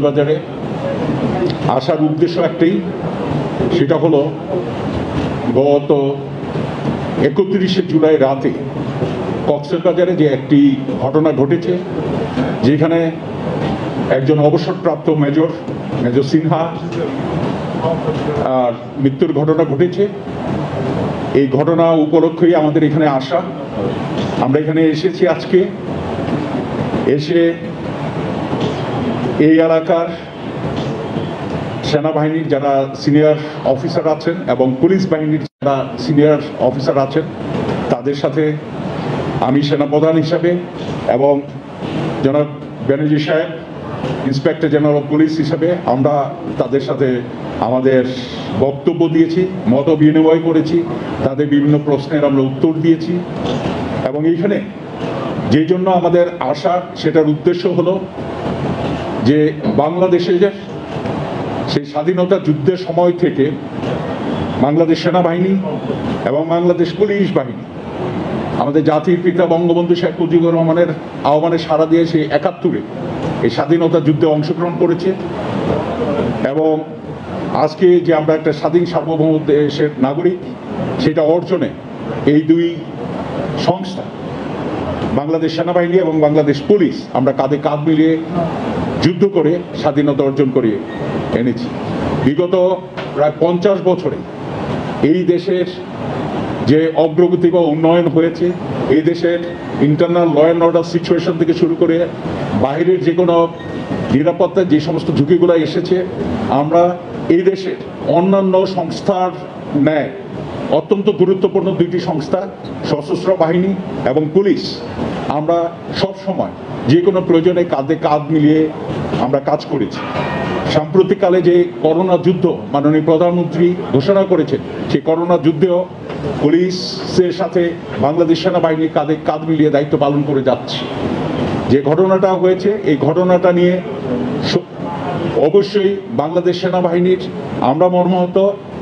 বাজারে আসার উদ্দেশ্য একটাই, সেটা হলো গত 31শে জুলাই রাতে কক্সবাজারে যে একটি ঘটনা ঘটেছে, যেখানে একজন অবসরপ্রাপ্ত মেজর সিনহা আর মৃত্যুর ঘটনা ঘটেছে। এই ঘটনা উপলক্ষেই আমাদের এখানে আসা। আমরা এখানে এসেছি আজকে, এসে এই এলাকার সেনাবাহিনীর যারা সিনিয়র অফিসার আছেন এবং পুলিশ বাহিনীর যারা সিনিয়র অফিসার আছেন তাদের সাথে আমি সেনাপ্রধান হিসাবে এবং জনাব ব্যানার্জি সাহেব ইন্সপেক্টর জেনারেল পুলিশ হিসাবে আমরা তাদের সাথে আমাদের বক্তব্য দিয়েছি, মত বিনিময় করেছি, তাদের বিভিন্ন প্রশ্নের আমরা উত্তর দিয়েছি। এবং এইখানে যে জন্য আমাদের আসার সেটার উদ্দেশ্য হলো যে বাংলাদেশে যে সেই স্বাধীনতা যুদ্ধের সময় থেকে বাংলাদেশ সেনাবাহিনী এবং বাংলাদেশ পুলিশ বাহিনী আমাদের জাতির পিতা বঙ্গবন্ধু শেখ মুজিবুর রহমানের আহ্বানে সাড়া দিয়ে সেই ৭১-এ এই স্বাধীনতা যুদ্ধে অংশগ্রহণ করেছে। এবং আজকে যে আমরা একটা স্বাধীন সার্বভৌম দেশের নাগরিক, সেটা অর্জনে এই দুই সংস্থা বাংলাদেশ সেনাবাহিনী এবং বাংলাদেশ পুলিশ আমরা কাঁধে কাঁধ মিলিয়ে যুদ্ধ করে স্বাধীনতা অর্জন করে এনেছি। বিগত প্রায় 50 বছরে এই দেশের যে অগ্রগতি বা উন্নয়ন হয়েছে, এই দেশের internal law and order situation থেকে শুরু করে বাইরের যে কোনো নিরাপত্তার যে সমস্ত ঝুঁকিগুলো এসেছে, আমরা এই দেশের অন্যান্য সংস্থার ন্যায় অত্যন্ত গুরুত্বপূর্ণ দুইটি সংস্থা সশস্ত্র বাহিনী এবং পুলিশ আমরা সব সময় যে কোনো প্রয়োজনে কাঁধে কাঁধ মিলিয়ে আমরা কাজ করেছি। সাম্প্রতিককালে যে করোনা যুদ্ধ মাননীয় প্রধানমন্ত্রী ঘোষণা করেছেন, সেই করোনা যুদ্ধেও পুলিশের সাথে বাংলাদেশ সেনাবাহিনী কাঁধে কাঁধ মিলিয়ে দায়িত্ব পালন করে যাচ্ছে। যে ঘটনাটা হয়েছে, এই ঘটনাটা নিয়ে অবশ্যই বাংলাদেশ সেনাবাহিনীর আমরা মর্মাহত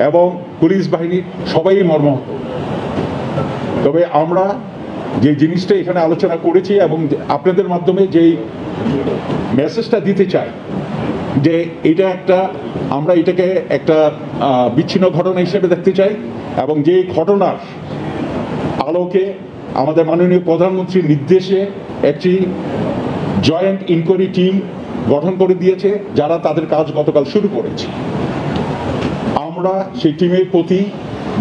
এবং পুলিশ বাহিনীর সবাই মর্মাহত। তবে আমরা যে জিনিসটা এখানে আলোচনা করেছি এবং আপনাদের মাধ্যমে যেই মেসেজটা দিতে চাই যে এটা একটা, আমরা এটাকে একটা বিচ্ছিন্ন ঘটনা হিসেবে দেখতে চাই এবং যে ঘটনার আলোকে আমাদের মাননীয় প্রধানমন্ত্রীর নির্দেশে একটি জয়েন্ট ইনকোয়ারি টিম গঠন করে দিয়েছে, যারা তাদের কাজ গতকাল শুরু করেছে। আমরা সেই টিমের প্রতি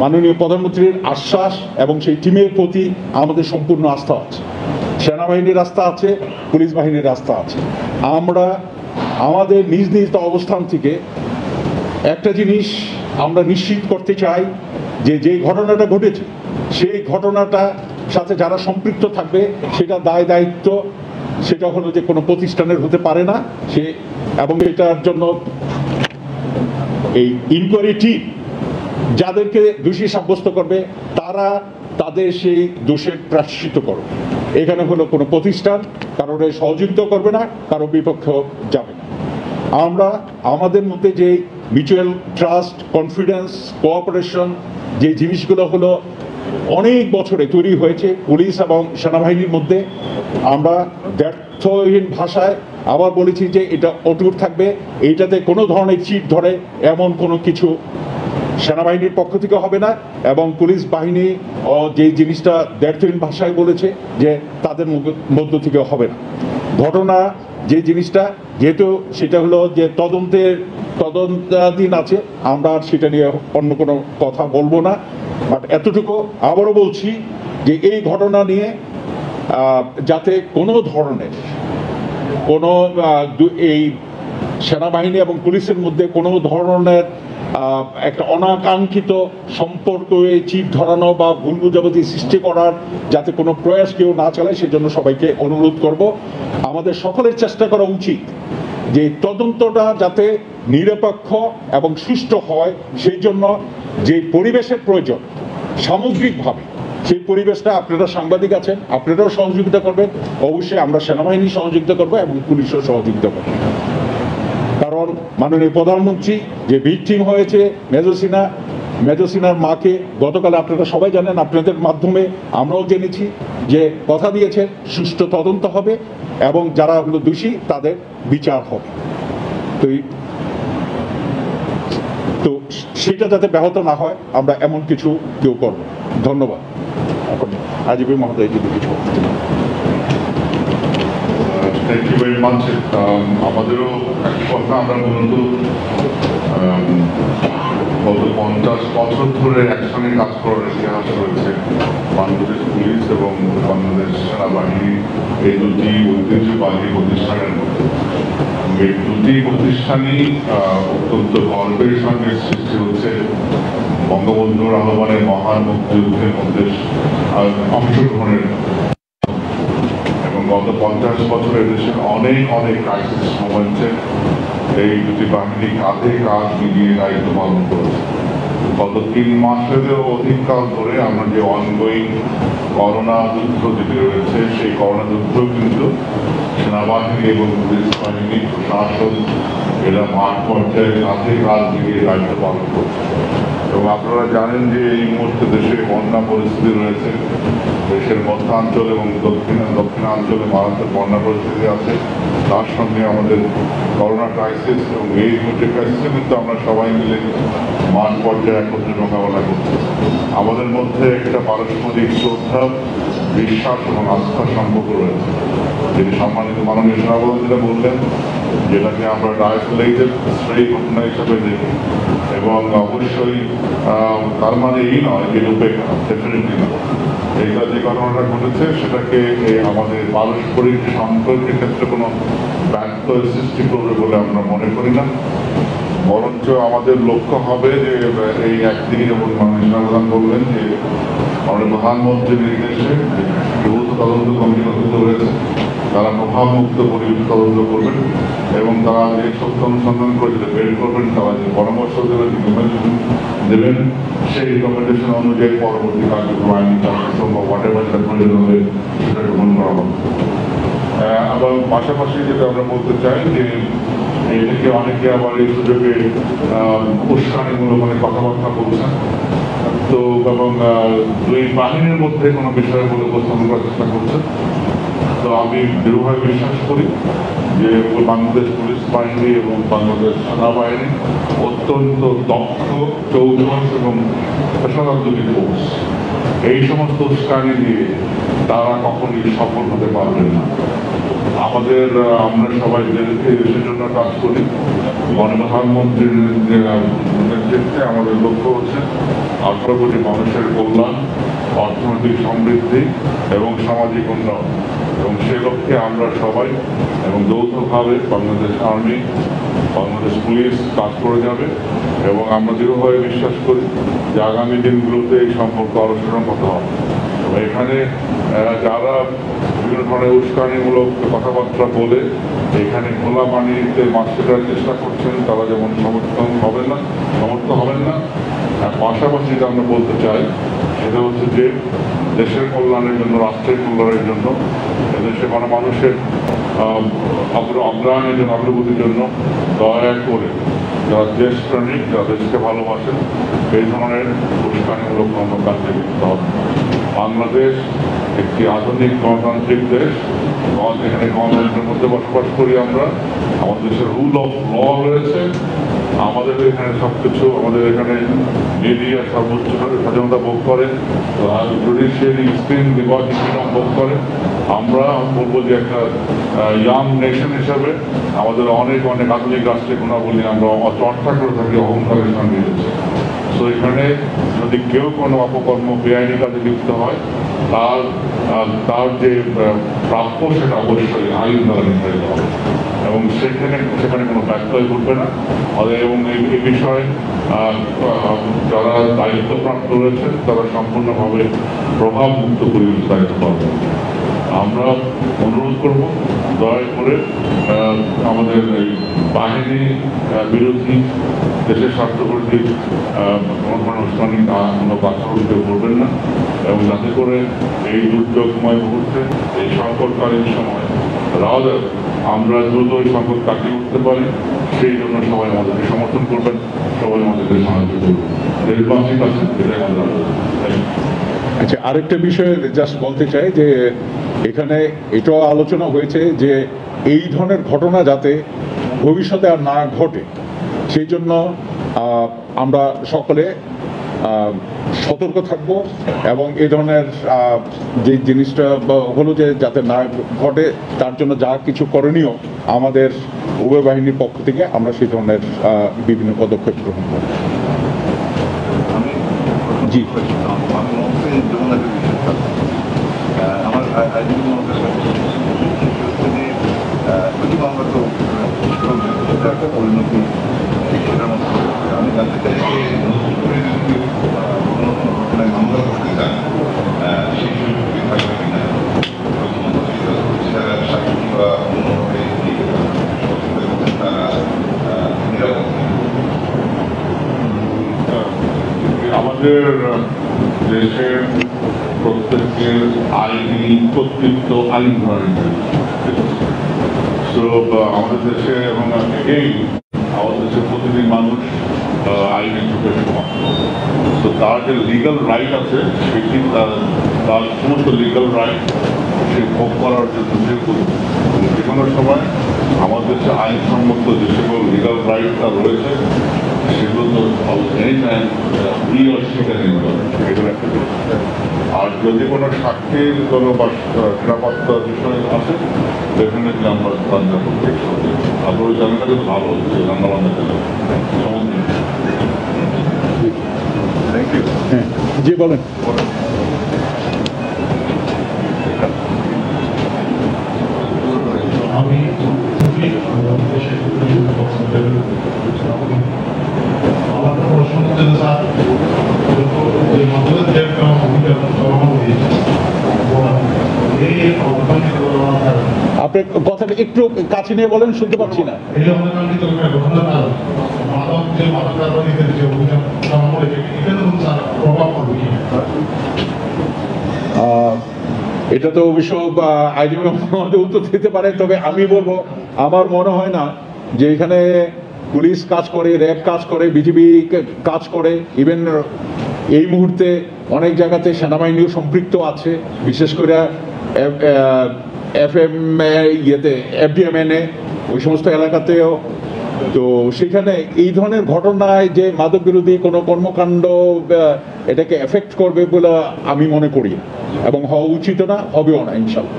মাননীয় প্রধানমন্ত্রীর আশ্বাস এবং সেই টিমের প্রতি আমাদের সম্পূর্ণ আস্থা আছে। সেনাবাহিনীর আস্থা আছে, পুলিশ বাহিনীর আস্থা আছে। আমরা আমাদের নিজ নিজ অবস্থান থেকে একটা জিনিস আমরা নিশ্চিত করতে চাই যে যে ঘটনাটা ঘটেছে সেই ঘটনাটা সাথে যারা সম্পৃক্ত থাকবে সেটা দায় দায়িত্ব সেটা হলো যে কোনো প্রতিষ্ঠানের হতে পারে না সে, এবং এটার জন্য এই ইনকোয়ারি টিম যাদেরকে দোষী সাব্যস্ত করবে তারা তাদের সেই দোষের প্রায়শ্চিত্ত করবে। এখানে হলো কোনো প্রতিষ্ঠান কারোর সহযোগিতা করবে না, কারো বিপক্ষ যাবে না। আমরা আমাদের মধ্যে যে মিউচুয়াল ট্রাস্ট, কনফিডেন্স, কোঅপারেশন যে জিনিসগুলো হলো অনেক বছরে তৈরি হয়েছে পুলিশ এবং সেনাবাহিনীর মধ্যে, আমরা ব্যর্থহীন ভাষায় আবার বলেছি যে এটা অটুট থাকবে। এইটাতে কোনো ধরনের চিট ধরে এমন কোনো কিছু সেনাবাহিনীর পক্ষ থেকে হবে না এবং পুলিশ বাহিনী যে জিনিসটা ব্যর্থহীন ভাষায় বলেছে যে তাদের মধ্য থেকে হবে না। ঘটনা যে জিনিসটা যেহেতু সেটা হলো যে তদন্তাধীন আছে, আমরা আর সেটা নিয়ে অন্য কোনো কথা বলবো না। বাট এতটুকু আবারও বলছি যে এই ঘটনা নিয়ে যাতে কোনো ধরনের কোনো এই সেনাবাহিনী এবং পুলিশের মধ্যে কোনো ধরনের একটা অনাকাঙ্ক্ষিত সম্পর্ক চিপ ধরানো বা ভুল বুঝাবুঝি সৃষ্টি করার যাতে কোনো প্রয়াস কেউ না চালায় সেজন্য সবাইকে অনুরোধ করব। আমাদের সকলের চেষ্টা করা উচিত যে তদন্তটা যাতে নিরপেক্ষ এবং সুষ্ঠু হয়, সেই জন্য যে পরিবেশের প্রয়োজন সামগ্রিকভাবে সেই পরিবেশটা, আপনারা সাংবাদিক আছেন, আপনারাও সহযোগিতা করবেন, অবশ্যই আমরা সেনাবাহিনী সহযোগিতা করবো এবং পুলিশও সহযোগিতা করবো। কারণ মাননীয় প্রধানমন্ত্রী যে ভিকটিম হয়েছে মেজর সিনহার মাকে গতকাল আপনারা সবাই জানেন, আপনাদের মাধ্যমে আমরাও জেনেছি যে কথা দিয়েছে সুষ্ঠু তদন্ত হবে এবং যারা দোষী তাদের বিচার হবে। তো সেটা যাতে ব্যাহত না হয় আমরা এমন কিছু কেউ করব। ধন্যবাদ। এখন আজিবুর মহোদয় যদি কিছু থ্যাংক ইউ ভেরি মাচ। আমাদেরও একটা কথা, আমরা মূলত গত 50 বছর ধরে একসঙ্গে কাজ করার ইতিহাস রয়েছে বাংলাদেশ পুলিশ এবং বাংলাদেশ সেনাবাহিনী, এই দুটি ঐতিহ্যবাহী প্রতিষ্ঠানের মধ্যে। এই দুটি প্রতিষ্ঠানই অত্যন্ত গর্বের সঙ্গে সৃষ্টি হচ্ছে বঙ্গবন্ধুর আহ্বানের মহান মুক্তিযুদ্ধের মধ্যে অংশগ্রহণের। গত 50 বছরে দেশের অনেক অনেক ক্রাইসিস মোমেন্টে এই দুটি বাহিনী কাঁধে কাঁধ মিলিয়ে দায়িত্ব পালন করেছে। গত 3 মাসেরও অধিককাল ধরে আমরা যে অনগোয়িং করোনা যুদ্ধ যেটি রয়েছে, সেই করোনা যুদ্ধ কিন্তু সেনাবাহিনী এবং পুলিশ বাহিনী, প্রশাসন এরা মাঠ পর্যায়ে কাঁধে কাঁধ মিলিয়ে দায়িত্ব পালন করছে। এবং আপনারা জানেন যে এই মুহূর্তে দেশে বন্যা পরিস্থিতি রয়েছে, দেশের মধ্যাঞ্চল এবং দক্ষিণাঞ্চলে মারাত্মক বন্যা পরিস্থিতি আছে। তার সঙ্গে আমাদের করোনা ক্রাইসিস এবং এই দুটি ক্রাইসিসে কিন্তু আমরা সবাই মিলে মাঠ পর্যায়ে একত্রে মোকাবেলা করছি। আমাদের মধ্যে একটা পারস্পরিক শ্রদ্ধা, বিশ্বাস এবং আস্থার সম্পর্ক রয়েছে, যেটি সম্মানিত মাননীয় সেনাপ্রধান যেটা বললেন, যেটাকে আমরা আইসোলেটেড স্ট্রেই ঘটনা হিসাবে দেখি। এবং অবশ্যই তার মানে এই নয় যে উপেক্ষা, ডেফিনেটলি না। এইটা যে ঘটনাটা ঘটেছে সেটাকে আমাদের পারস্পরিক সম্পর্কের ক্ষেত্রে কোনো ব্যর্থ সৃষ্টি করবে বলে আমরা মনে করি না। বরঞ্চ আমাদের লক্ষ্য হবে যে এই একদিকে যেমন মাননীয় সেনাপ্রধান বললেন যে আমাদের প্রধানমন্ত্রীর নির্দেশে যৌথ তদন্ত কমিটি গঠিত হয়েছে, তারা প্রভাবমুক্ত পরিবেশ তদন্ত করবেন এবং তারা যে সত্য অনুসন্ধান করে যেটা বের করবেন, তারা যে পরামর্শ দেবেন, রিকমেন্ডেশন দেবেন, সেই রিকমেন্ডেশন অনুযায়ী পরবর্তী কার্যক্রম আইনি কার্যক্রম বা হোয়াটেভার যেটা প্রয়োজন হবে সেটা গ্রহণ করা হবে। আবার পাশাপাশি যেটা আমরা বলতে চাই যে এটাকে অনেকে আবার এই সুযোগে উস্কানিমূলক অনেক কথাবার্তা বলছেন, তো এবং দুই বাহিনীর মধ্যে কোনো বিষয় বলে উপস্থাপন করার চেষ্টা করছেন। তো আমি দৃঢ়ভাবে বিশ্বাস করি যে বাংলাদেশ পুলিশ বাহিনী এবং বাংলাদেশ সেনাবাহিনী অত্যন্ত দক্ষ, চৌধুরী এবং পেশাদার দুটি ফোর্স। এই সমস্ত উস্কানি দিয়ে তারা কখনই সফল হতে পারবেন না। আমাদের আমরা সবাই দেশের জন্য কাজ করি। প্রধানমন্ত্রীর নেতৃত্বে আমাদের লক্ষ্য হচ্ছে 18 কোটি মানুষের কল্যাণ, অর্থনৈতিক সমৃদ্ধি এবং সামাজিক উন্নয়ন। এবং সে লক্ষ্যে আমরা সবাই এবং যৌথভাবে বাংলাদেশ আর্মি, বাংলাদেশ পুলিশ কাজ করে যাবে। এবং আমরা দৃঢ়ভাবে বিশ্বাস করি যে আগামী দিনগুলোতে এই সম্পর্ক আরও সুসংহত হবে। এখানে যারা বিভিন্ন ধরনের উস্কানিমূলক কথাবার্তা বলে এখানে খোলা পানিতে মাছ শেখার চেষ্টা করছেন, তারা যেমন সমর্থ হবেন না। পাশাপাশি যেটা আমরা বলতে চাই সেটা হচ্ছে যে দেশের কল্যাণের জন্য, রাষ্ট্রের কল্যাণের জন্য, দেশের মানুষের অগ্রহায়ণের জন্য, অগ্রগতির জন্য দয়া করে যারা দেশপ্রেমিক, যারা দেশকে ভালোবাসেন, এই ধরনের উস্কানিমূলক কর্মকাণ্ডে লিপ্ত হবে। বাংলাদেশ একটি আধুনিক গণতান্ত্রিক দেশ, এখানে গণতন্ত্রের মধ্যে বসবাস করি আমরা। আমাদের দেশের রুল অফ ল রয়েছে, আমাদের এখানে সবকিছু, আমাদের এখানে মিডিয়া সর্বোচ্চ স্বাধীনতা ভোগ করে, জুডিশিয়ারি স্ক্রিন লিবার্টি ফ্রিডম ভোগ করে। আমরা বলবো যে একটা ইয়াং নেশন হিসাবে আমাদের অনেক অনেক আধুনিক রাষ্ট্রের গুণাবলী আমরা চর্চা করে থাকি অহংকারের সঙ্গে। তো এখানে যদি কেউ কোনো অপকর্ম, বেআইনি কাজে লিপ্ত হয়, তার যে প্রাপ্য সেটা অবশ্যই আইন দ্বারা নির্ধারিত হবে এবং সেখানে কোনো ব্যত্যয় ঘটবে না। এবং এই বিষয়ে যারা দায়িত্বপ্রাপ্ত রয়েছেন তারা সম্পূর্ণভাবে প্রভাবমুক্ত পরিবেশ দায়িত্ব পালন। আমরা অনুরোধ করব দয়া করে আমাদের এই বাহিনী বিরোধী, দেশের স্বার্থবিরোধী উস্কানি কোনো বাচ্চাগুলোকে করবেন না এবং যাতে করে এই দুর্যোগময় মুহূর্তে, এই সংকটকালীন সময় রাজার আমরা দ্রুত এই সংকট কাটিয়ে উঠতে পারি, সেই জন্য সবাই আমাদেরকে সমর্থন করবেন, সবাই আমাদেরকে সাহায্য করবেন। দেশবাসীর কাছে এটাই আমাদের। আচ্ছা, আরেকটা বিষয় জাস্ট বলতে চাই যে এখানে এটাও আলোচনা হয়েছে যে এই ধরনের ঘটনা যাতে ভবিষ্যতে আর না ঘটে সেই জন্য আমরা সকলে সতর্ক থাকব এবং এই ধরনের যে জিনিসটা হলো যে যাতে না ঘটে তার জন্য যা কিছু করণীয় আমাদের উভয় বাহিনীর পক্ষ থেকে আমরা সেই ধরনের বিভিন্ন পদক্ষেপ গ্রহণ করব। জি আমার একটা পরিণতি সেটার মধ্যে আমি জানতে চাই যে ঘটনায় মামলা করতে চান সেই সুযোগটি থাকবে কিনা সাক্ষী বা অন্যভাবে তারা নিরাপদ। আমাদের দেশের প্রত্যেকের আইনি কর্তৃত্ব আইন ধরে আমাদের দেশে এবং এই আমাদের দেশের প্রতিটি মানুষ আইনের চোখে সমান। তো তার যে লিগাল রাইট আছে সেটি তার সমস্ত লিগাল রাইট সে ভোগ করার জন্য যে কোনো সময় আমাদের দেশে আইনসম্মত যে সকল লিগাল রাইট তার রয়েছে সেগুলো তো এনি টাইম অস্বীকার এগুলো একটা। আর যদি কোনো সাক্ষীর কোনো বা নিরাপত্তার বিষয় আছে ডেফিনেটলি আমরা রান্না করতে আপনার ওই জায়গাটা কিন্তু ভালো হচ্ছে রান্না বান্না খেলে থ্যাংক ইউ। জি বলেন। আমি আমার প্রশ্ন হচ্ছে স্যার যে আমাদের যে একটা ভূমিকা গ্রহণ দিয়েছে এই আপনি কথাটা একটু কাছে নিয়ে বলেন, শুনতে পাচ্ছি না। এই অঙ্গনওয়াড়ি তো ঘটনা মাদক যে মাদক কারবারিদের যে অভিযান চালানো হয়েছে এটা তো স্যার প্রভাব পড়বে কি? এটা তো অবশ্য আইনি আমাদের উত্তর দিতে পারে, তবে আমি বলবো আমার মনে হয় না যে এখানে পুলিশ কাজ করে, র্যাব কাজ করে, বিজিবি কাজ করে, ইভেন এই মুহূর্তে অনেক জায়গাতে সেনাবাহিনীও সম্পৃক্ত আছে, বিশেষ করে FDMNA ওই সমস্ত এলাকাতেও। তো সেখানে এই ধরনের ঘটনায় যে মাদক বিরোধী কোনো কর্মকাণ্ড এটাকে এফেক্ট করবে বলে আমি মনে করি এবং হওয়া উচিত না, হবেও না ইনশাল্লাহ।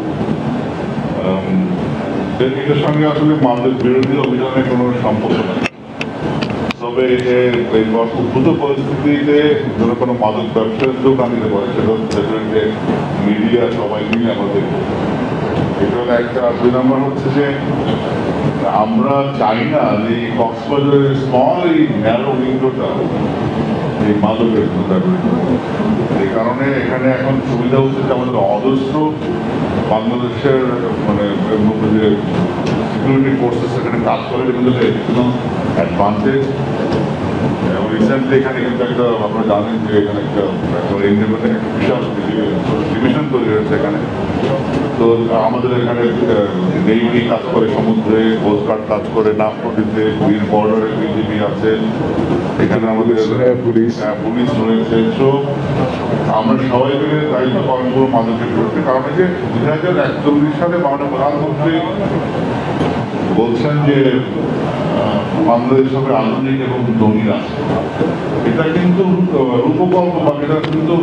এটার সঙ্গে আসলে মাদক বিরোধী অভিযানের কোনো সম্পর্ক নেই। তবে এই উদ্ভূত পরিস্থিতিতে ধরো কোনো মাদক ব্যবসার দোকান দিতে পারে সেটা মিডিয়া সবাই মিলে আমাদের এটা একটা। 2 নম্বর হচ্ছে যে আমরা চাই না যে এই কক্সবাজারের স্মল এই ন্যারো উইন্ডোটা এই মাদকের ব্যবহৃত। এই কারণে এখানে এখন সুবিধা হচ্ছে যে আমাদের অজস্র বাংলাদেশের মানে যে সিকিউরিটি ফোর্সেস এখানে কাজ করে, যেগুলো এডিশনাল অ্যাডভান্টেজ। এবং রিসেন্টলি এখানে কিন্তু একটা আপনারা জানেন যে এখানে একটা ইন্ডিপেন্ডেন্ট বিশাল ডিভিশন তৈরি হয়েছে এখানে। তো আমাদের এখানে নেইভি কাজ করে, সমুদ্রে কোস্টগার্ড কাজ করে, নাগপুরিতে বীর বর্ডারে বিজিবি আছে, এখানে আমাদের পুলিশ রয়েছে। তো আমরা সবাই মিলে দায়িত্ব পালন করবো মাদকের বিরুদ্ধে। কারণ যে 2041 সালে মাননীয় প্রধানমন্ত্রী বলছেন যে বাংলাদেশ হবে আধুনিক এবং ধনী রাষ্ট্র। এটা কিন্তু রূপকল্প বা এটা কিন্তু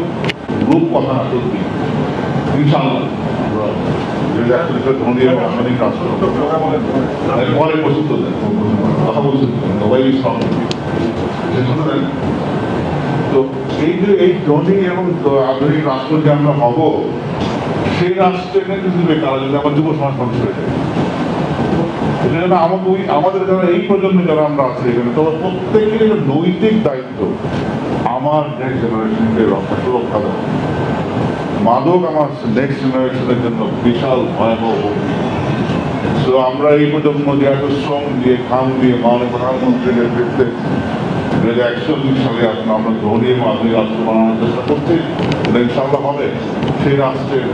রূপ কথা না, সত্যি ইনশাআল্লাহ ধনী এবং আধুনিক রাষ্ট্র পরে প্রস্তুত দেন কথা বলছেন সবাই সব। তো এই যে এই ধনী এবং আধুনিক রাষ্ট্র যে আমরা হব, সেই রাষ্ট্রের নেতৃত্ব কারা যদি আমার যুব সমাজ ধ্বংস হয়ে যায়। সেজন্য আমাদের যারা এই প্রজন্মে যারা আমরা আছি এখানে, তবে প্রত্যেকের নৈতিক দায়িত্ব আমার নেক্সট জেনারেশনকে সুরক্ষা দেওয়া। মাদক আমার নেক্সট জেনারেশনের জন্য বিশাল ভয়াবহ। তো আমরা এই প্রজন্ম যে এত শ্রম দিয়ে খাম দিয়ে মাননীয় প্রধানমন্ত্রীর নেতৃত্বে 2041 সালে আমরা ধনী এবং আধুনিক রাষ্ট্র বানানোর চেষ্টা করছি, ইনশাআল্লাহ হবে। সেই রাষ্ট্রের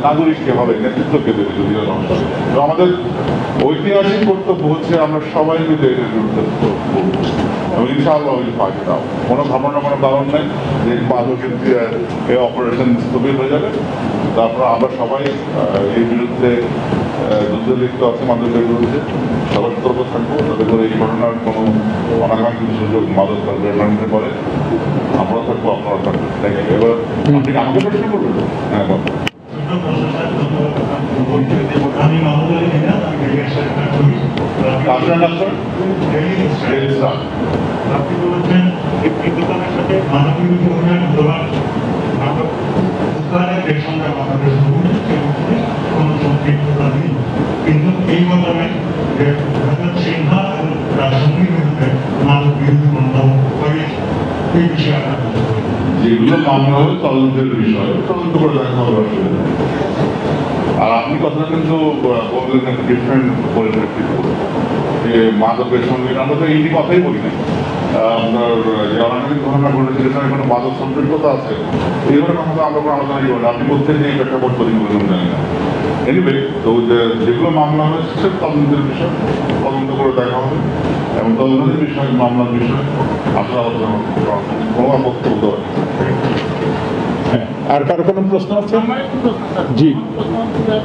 নাগরিককে হবে, নেতৃত্বকে দেবে যদি সমস্যা হয়। তো আমাদের ঐতিহাসিক কর্তব্য হচ্ছে আমরা সবাই মিলে এটার বিরুদ্ধে করবো এবং ইনশাআল্লাহ ওই ফাঁকি দাও। কোনো ঘটনা কোনো কারণ নেই যে মাদকের এই অপারেশন স্থবির হয়ে যাবে। তারপর আমরা সবাই এই বিরুদ্ধে যুদ্ধে লিপ্ত আছে মাদকের বিরুদ্ধে, সবাই সতর্ক থাকবো যাতে করে এই ঘটনার কোনো অনাকাঙ্ক্ষিত সুযোগ মাদক নিতে পারে। আমরাও থাকবো, আপনারা থাকবো। এবার আপনি আমাকে প্রশ্ন করবেন? হ্যাঁ বল। আমি মাহমুদ আলী মিনা, আপনার নাম স্যার? আপনি বলেছেন এই দোকানের সাথে মানব বিরোধী অভিযান ধরার মাদক উদ্ধারের যে সঙ্গে আমাদের কোনো সম্পৃক্ততা নেই, কিন্তু এই ঘটনায় যে সিনহা এবং তার সঙ্গীর বিরুদ্ধে মাদক বিরোধী মামলা হয়েছে, এই বিষয়ে আপনার যেগুলো মামলা হবে তদন্তের বিষয়, তদন্ত করে দেখা হবে অসুবিধা নেই। আর আপনি কথাটা কিন্তু বললেন একটা ডিফারেন্ট পরিপ্রেক্ষিতে যে মাদকের সঙ্গে আমরা তো এই কথাই বলি না। আপনার যে অনাকাঙ্ক্ষিত ঘটনা ঘটেছে সেখানে কোনো মাদক সম্পৃক্ততা আছে এইভাবে কথা তো আমরা কোনো আলোচনাই করি না। আপনি বলছেন যে এই প্রেক্ষাপট তৈরি করে আমি জানি না। এনিওয়ে, তো যেগুলো মামলা হয়েছে সে তদন্তের বিষয়, তদন্ত করে দেখা হবে এবং তদন্তের বিষয় মামলার বিষয় আসলে আলোচনা কোনো বক্তব্য দেওয়া। হ্যাঁ, আর কারো কোনো প্রশ্ন আছে? আমার একটু প্রশ্ন স্যার। জি। প্রশ্ন হচ্ছে যে,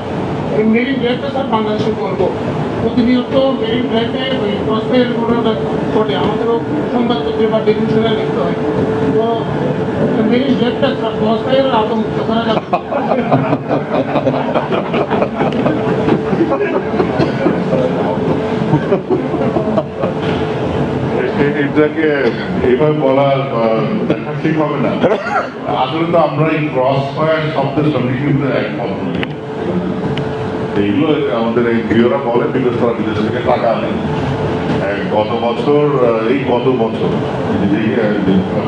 এই মেরিন ড্রাইভটা স্যার বাংলাদেশে করবো, প্রতিনিয়ত মেরিন ড্রাইভে ওই ক্রসফায়ার ঘটে, আমাদেরও সংবাদপত্রে বা টেলিভিশনে লিখতে হয়। তো মেরিন ড্রাইভটা ক্রসফায়ারের আতঙ্ক করা যাবে। এটাকে এইভাবে বলা দেখা ঠিক হবে না। আসলে তো আমরা এই ক্রস ফায়ার শব্দের সঙ্গে কিন্তু একমত নই। এইগুলো আমাদের এই প্রিয়রা বলে বিদেশ তারা বিদেশ থেকে টাকা আনে। গত বছর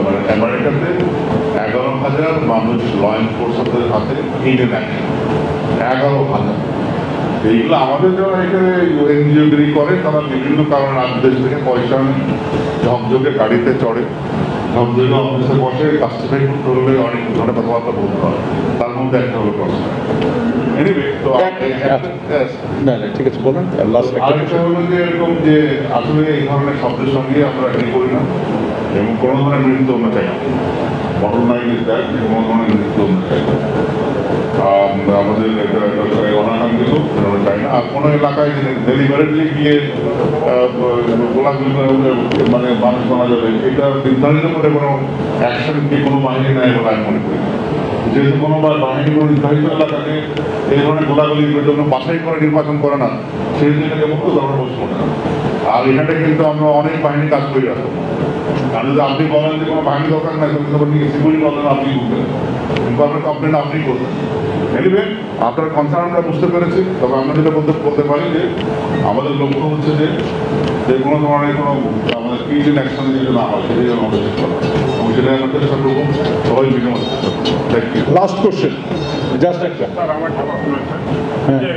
মানে আমেরিকাতে 11,000 মানুষ ল এনফোর্সমেন্টের হাতে ইন্ডিয়ান অ্যাকশন, 11,000। এইগুলো আমাদের যারা এখানে এনজিওগিরি করে তারা বিভিন্ন কারণে বিদেশ থেকে পয়সা আনে, ঝকঝকে গাড়িতে চড়ে, ঝকঝকে অফিসে বসে, কাস্টমাই করতে হলে অনেক ধরনের কথাবার্তা বলতে হয়, তার মধ্যে একটা হলো কষ্ট। এনিওয়ে, তো না না, ঠিক আছে, বলুন। লাস্ট আরেকটা হলো যে এরকম যে আসলে এই ধরনের শব্দের সঙ্গে আমরা এগ্রি করি না এবং কোনো ধরনের নৃত্য আমরা চাই না। বটল লাইন ইজ দ্যাট, কোনো ধরনের নৃত্য আমরা চাই না। আমাদের অনাকাঙ্ক্ষিত আমরা চাই না। আর কোনো এলাকায় ডেলিভারেটলি গিয়ে গোলাগুলি মানে মানুষ মারা যাবে, এটা নির্ধারিত করে কোনো অ্যাকশন কি কোনো বাহিনী নেয় বলে আমি মনে করি। যেহেতু কোনো বাহিনী কোনো নির্ধারিত এলাকাকে এই ধরনের গোলাগুলির জন্য বাছাই করে নির্বাচন করে না, সেই জন্য মুক্ত ধরনের প্রশ্ন না। আর এখানে কিন্তু আমরা অনেক বাহিনী কাজ করি আসবো। আর যদি আপনি বলেন যে কোনো বাহিনী দরকার নাই, তখন সিকিউরিটি বলেন আপনি করবেন, ইনফরমেশন কমপ্লেন আপনি করবেন। এনিওয়ে, আপনার কনসার্ন আমরা বুঝতে পেরেছি। তবে আমরা যেটা বলতে পারি যে আমাদের লক্ষ্য হচ্ছে যে কোনো ধরনের কোনো আমাদের ক্রিমিনাল অ্যাকশনে যেটা না হয় সেটাই আমাদের চেষ্টা করা এবং সেটাই আমরা চেষ্টা করবো সবাই মিলে আমাদের চেষ্টা করবো। Thank you. Last question, just একটা। স্যার, আমার একটা প্রশ্ন আছে যে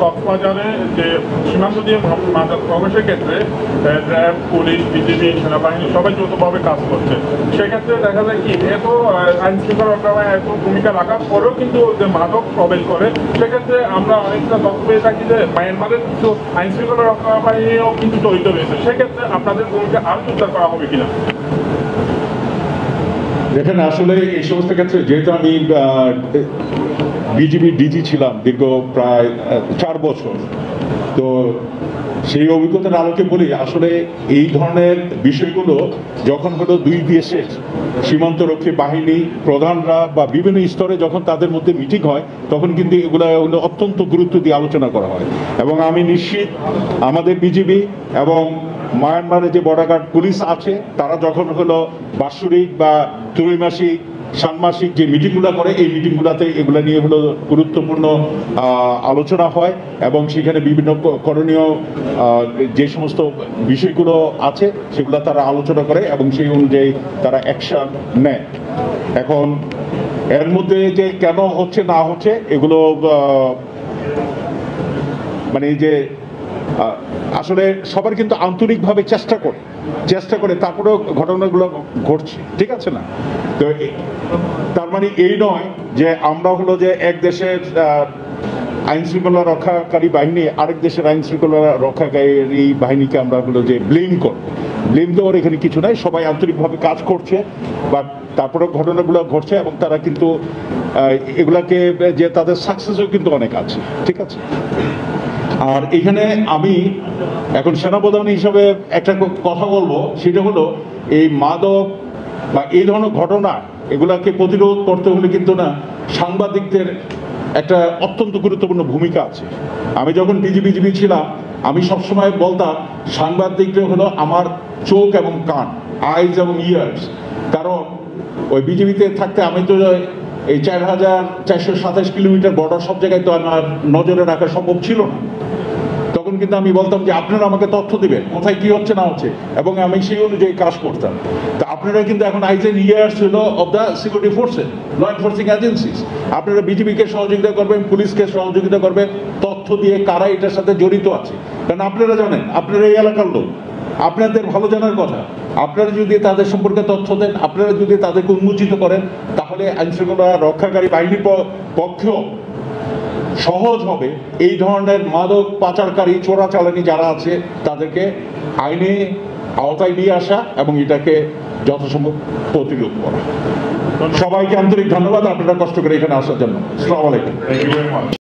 কক্সবাজারে যে সীমান্ত দিয়ে মাদক প্রবেশের ক্ষেত্রে র্যাব, পুলিশ, বিজিবি, সেনাবাহিনী সবাই যৌথভাবে কাজ করছে। সেক্ষেত্রে দেখা যায় কি এত আইন শৃঙ্খলা রক্ষায় এত ভূমিকা রাখার পরেও কিন্তু যে মাদক প্রবেশ করে, সেক্ষেত্রে আমরা অনেকটা তথ্য পেয়ে থাকি যে মায়ানমারের কিছু আইন শৃঙ্খলা রক্ষা বাহিনীও কিন্তু জড়িত রয়েছে। সেক্ষেত্রে আপনাদের ভূমিকা আরো জোরদার করা হবে কিনা? দেখেন, আসলে এই সমস্ত ক্ষেত্রে যেহেতু আমি বিজিবি ডিজি ছিলাম দীর্ঘ প্রায় 4 বছর, তো সেই অভিজ্ঞতার আলোকে বলি, আসলে এই ধরনের বিষয়গুলো যখন হলো দুই দেশের সীমান্তরক্ষী বাহিনী প্রধানরা বা বিভিন্ন স্তরে যখন তাদের মধ্যে মিটিং হয়, তখন কিন্তু এগুলো অত্যন্ত গুরুত্ব দিয়ে আলোচনা করা হয়। এবং আমি নিশ্চিত আমাদের বিজিবি এবং মায়ানমারে যে বর্ডার গার্ড পুলিশ আছে, তারা যখন হলো বাৎসরিক বা ত্রৈমাসিক, ষান্মাসিক যে মিটিংগুলো করে, এই মিটিংগুলোতে এগুলো নিয়ে হলো গুরুত্বপূর্ণ আলোচনা হয় এবং সেখানে বিভিন্ন করণীয় যে সমস্ত বিষয়গুলো আছে সেগুলো তারা আলোচনা করে এবং সেই অনুযায়ী তারা অ্যাকশন নেয়। এখন এর মধ্যে যে কেন হচ্ছে না হচ্ছে এগুলো মানে এই যে আসলে সবার কিন্তু আন্তরিকভাবে চেষ্টা করে তারপরেও ঘটনাগুলো ঘটছে, ঠিক আছে না? তো তার মানে এই নয় যে আমরা হলো যে এক দেশের আইন শৃঙ্খলা রক্ষাকারী বাহিনী আরেক দেশের আইন শৃঙ্খলা রক্ষাকারী বাহিনীকে আমরা হলো যে ব্লেম দেওয়ার এখানে কিছু নাই। সবাই আন্তরিকভাবে কাজ করছে, বাট তারপরে ঘটনাগুলো ঘটছে এবং তারা কিন্তু এগুলাকে যে তাদের সাকসেসও কিন্তু অনেক আছে, ঠিক আছে? আর এখানে আমি এখন সেনাপ্রধান হিসাবে একটা কথা বলবো, সেটা হলো এই মাদক বা এই ধরনের ঘটনা এগুলাকে প্রতিরোধ করতে হলে কিন্তু না সাংবাদিকদের একটা অত্যন্ত গুরুত্বপূর্ণ ভূমিকা আছে। আমি যখন ডিজিবি ছিলাম আমি সবসময় বলতাম সাংবাদিকরা হলো আমার চোখ এবং কান, আইজ এবং ইয়ার্স। কারণ ওই বিজিবিতে থাকতে আমি তো এই 4427 কিলোমিটার বর্ডার সব জায়গায় তো আমার নজরে রাখা সম্ভব ছিল না। তখন কিন্তু আমি বলতাম যে আপনারা আমাকে তথ্য দিবেন কোথায় কি হচ্ছে না হচ্ছে, এবং আমি সেই অনুযায়ী কাজ করতাম। তো আপনারা কিন্তু এখন আইজ এন্ড ইয়ার্স হলো of the security forces, law enforcing agencies. আপনারা বিজিবিকে সহযোগিতা করবেন, পুলিশকে সহযোগিতা করবেন তথ্য দিয়ে কারা এটার সাথে জড়িত আছে। কারণ আপনারা জানেন, আপনারা এই এলাকার লোক, আপনাদের ভালো জানার কথা। আপনারা যদি তাদের সম্পর্কে তথ্য দেন, আপনারা যদি তাদেরকে উন্মোচিত করেন, তাহলে আইনশৃঙ্খলা রক্ষাকারী বাহিনীর পক্ষেও সহজ হবে এই ধরনের মাদক পাচারকারী চোরাচালানি যারা আছে তাদেরকে আইনে আওতায় নিয়ে আসা এবং এটাকে যথাসম্ভব প্রতিরোধ করা। সবাইকে আন্তরিক ধন্যবাদ আপনারা কষ্ট করে এখানে আসার জন্য। আসসালামু আলাইকুম। Thank you very much.